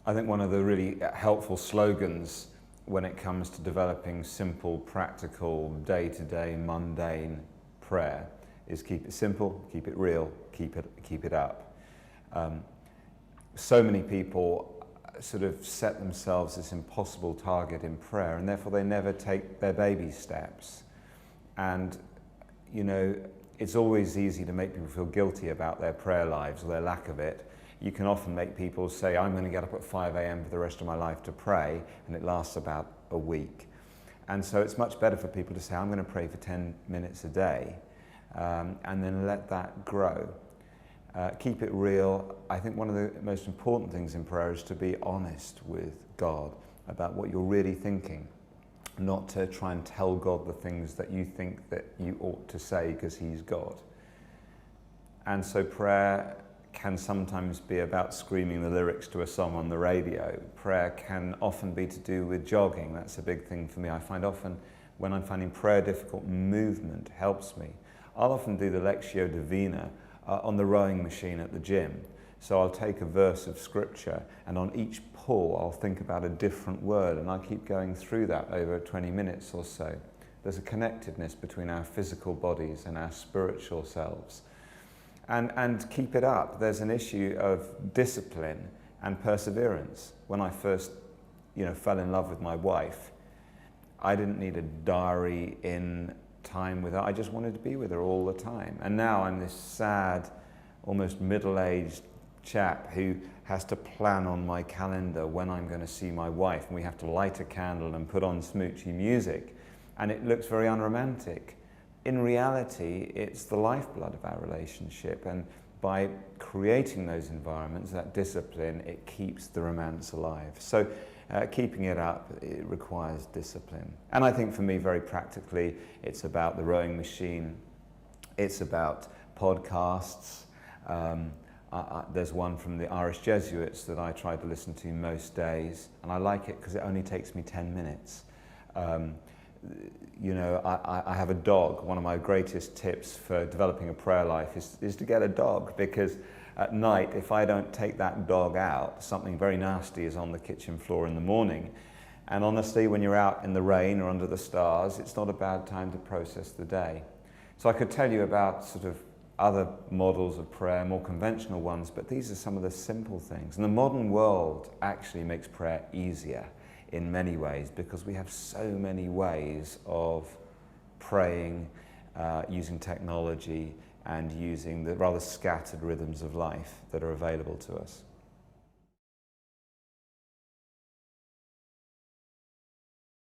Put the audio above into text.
I think one of the really helpful slogans when it comes to developing simple, practical, day-to-day, mundane prayer is keep it simple, keep it real, keep it up. So many people sort of set themselves this impossible target in prayer, and therefore they never take their baby steps. And you know, it's always easy to make people feel guilty about their prayer lives or their lack of it. You can often make people say, I'm going to get up at 5 a.m. for the rest of my life to pray, and it lasts about a week. And so it's much better for people to say, I'm going to pray for 10 minutes a day, and then let that grow. Keep it real. I think one of the most important things in prayer is to be honest with God about what you're really thinking, not to try and tell God the things that you think that you ought to say because He's God. And so prayer can sometimes be about screaming the lyrics to a song on the radio. Prayer can often be to do with jogging. That's a big thing for me. I find often when I'm finding prayer difficult, movement helps me. I'll often do the Lectio Divina on the rowing machine at the gym. So I'll take a verse of scripture, and on each pull I'll think about a different word, and I'll keep going through that over 20 minutes or so. There's a connectedness between our physical bodies and our spiritual selves. And keep it up. There's an issue of discipline and perseverance. When I first, fell in love with my wife, I didn't need a diary in time with her. I just wanted to be with her all the time. And now I'm this sad, almost middle-aged chap who has to plan on my calendar when I'm going to see my wife, and we have to light a candle and put on smoochy music, and it looks very unromantic. In reality, it's the lifeblood of our relationship, and by creating those environments, that discipline, it keeps the romance alive. So keeping it up, it requires discipline. And I think for me, very practically, it's about the rowing machine, it's about podcasts. There's one from the Irish Jesuits that I try to listen to most days, and I like it because it only takes me 10 minutes. I have a dog. One of my greatest tips for developing a prayer life is to get a dog, because at night, if I don't take that dog out, something very nasty is on the kitchen floor in the morning. And honestly, when you're out in the rain or under the stars, it's not a bad time to process the day. So I could tell you about sort of other models of prayer, more conventional ones, but these are some of the simple things. And the modern world actually makes prayer easier in many ways, because we have so many ways of praying using technology and using the rather scattered rhythms of life that are available to us.